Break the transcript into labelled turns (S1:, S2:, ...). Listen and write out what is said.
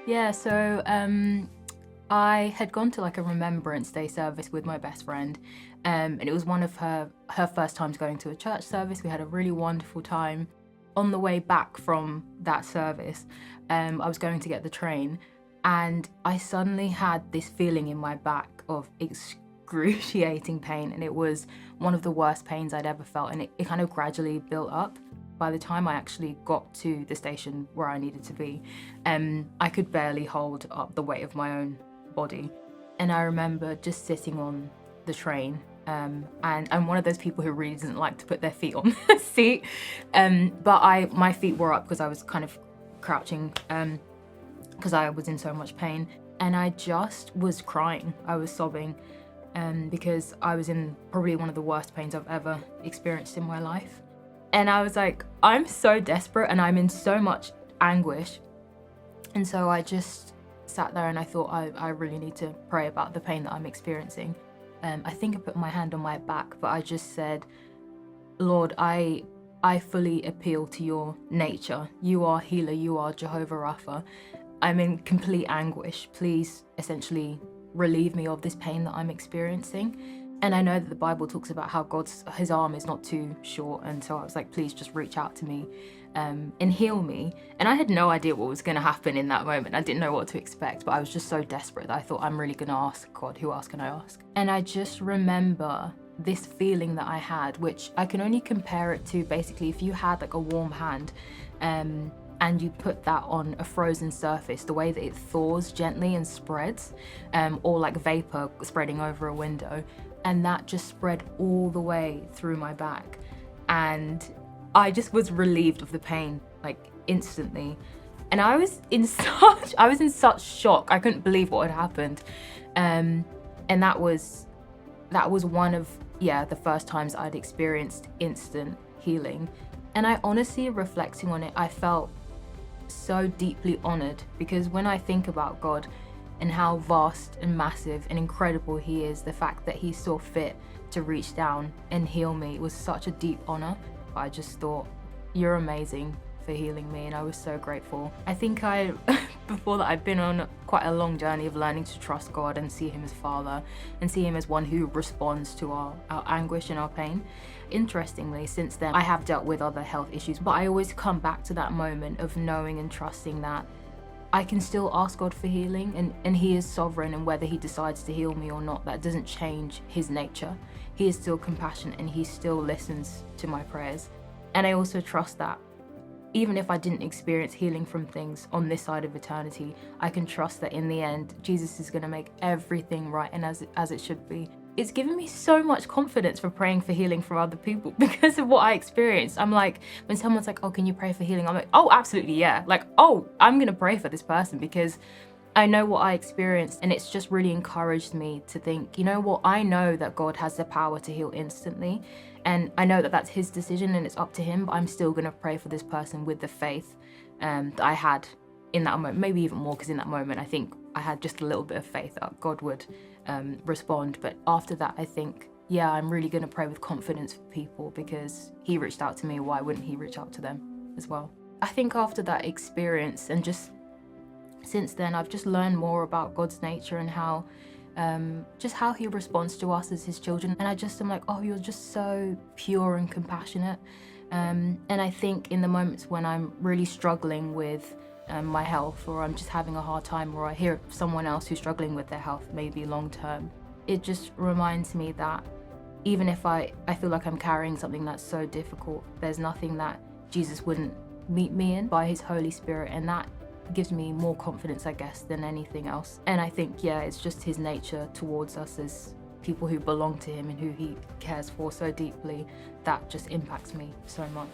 S1: Yeah, so I had gone to like a Remembrance Day service with my best friend, and it was one of her first times going to a church service. We had a really wonderful time. On the way back from that service, I was going to get the train, and I suddenly had this feeling in my back of excruciating pain, and it was one of the worst pains I'd ever felt, and it kind of gradually built up. By the time I actually got to the station where I needed to be, I could barely hold up the weight of my own body. And I remember just sitting on the train, and I'm one of those people who really doesn't like to put their feet on the seat, but my feet were up because I was kind of crouching, because I was in so much pain, and I just was crying. I was sobbing, because I was in probably one of the worst pains I've ever experienced in my life. And I was like, I'm so desperate and I'm in so much anguish. And so I just sat there and I thought, I really need to pray about the pain that I'm experiencing. I think I put my hand on my back, but I just said, Lord, I fully appeal to your nature. You are healer, you are Jehovah Rapha. I'm in complete anguish. Please essentially relieve me of this pain that I'm experiencing. And I know that the Bible talks about how his arm is not too short. And so I was like, please just reach out to me and heal me. And I had no idea what was going to happen in that moment. I didn't know what to expect, but I was just so desperate that I thought, I'm really going to ask God. Who else can I ask? And I just remember this feeling that I had, which I can only compare it to basically if you had like a warm hand and you put that on a frozen surface, the way that it thaws gently and spreads, or like vapor spreading over a window. And that just spread all the way through my back. And I just was relieved of the pain, like instantly. And I was in such shock. I couldn't believe what had happened. And that was one of, the first times I'd experienced instant healing. And I honestly, reflecting on it, I felt so deeply honored, because when I think about God and how vast and massive and incredible he is, the fact that he saw fit to reach down and heal me was such a deep honor. I just thought, you're amazing for healing me, and I was so grateful. I think before that, I'd been on quite a long journey of learning to trust God and see him as Father and see him as one who responds to our anguish and our pain. Interestingly, since then, I have dealt with other health issues, but I always come back to that moment of knowing and trusting that I can still ask God for healing, and he is sovereign, and whether he decides to heal me or not, that doesn't change his nature. He is still compassionate and he still listens to my prayers. And I also trust that even if I didn't experience healing from things on this side of eternity, I can trust that in the end, Jesus is going to make everything right and as it should be. It's given me so much confidence for praying for healing from other people because of what I experienced. I'm like, when someone's like, oh, can you pray for healing? I'm like, oh, absolutely, yeah. Like, oh, I'm gonna pray for this person because I know what I experienced, and it's just really encouraged me to think, you know what, I know that God has the power to heal instantly, and I know that that's his decision and it's up to him, but I'm still gonna pray for this person with the faith that I had in that moment, maybe even more, because in that moment I think I had just a little bit of faith that God would respond. But after that, I think, I'm really going to pray with confidence for people, because he reached out to me. Why wouldn't he reach out to them as well? I think after that experience, and just since then, I've just learned more about God's nature and how he responds to us as his children. And I just am like, oh, you're just so pure and compassionate. And I think in the moments when I'm really struggling with my health, or I'm just having a hard time, or I hear of someone else who's struggling with their health, maybe long term, it just reminds me that even if I feel like I'm carrying something that's so difficult, there's nothing that Jesus wouldn't meet me in by his Holy Spirit, and that gives me more confidence, I guess, than anything else. And I think, it's just his nature towards us as people who belong to him and who he cares for so deeply, that just impacts me so much.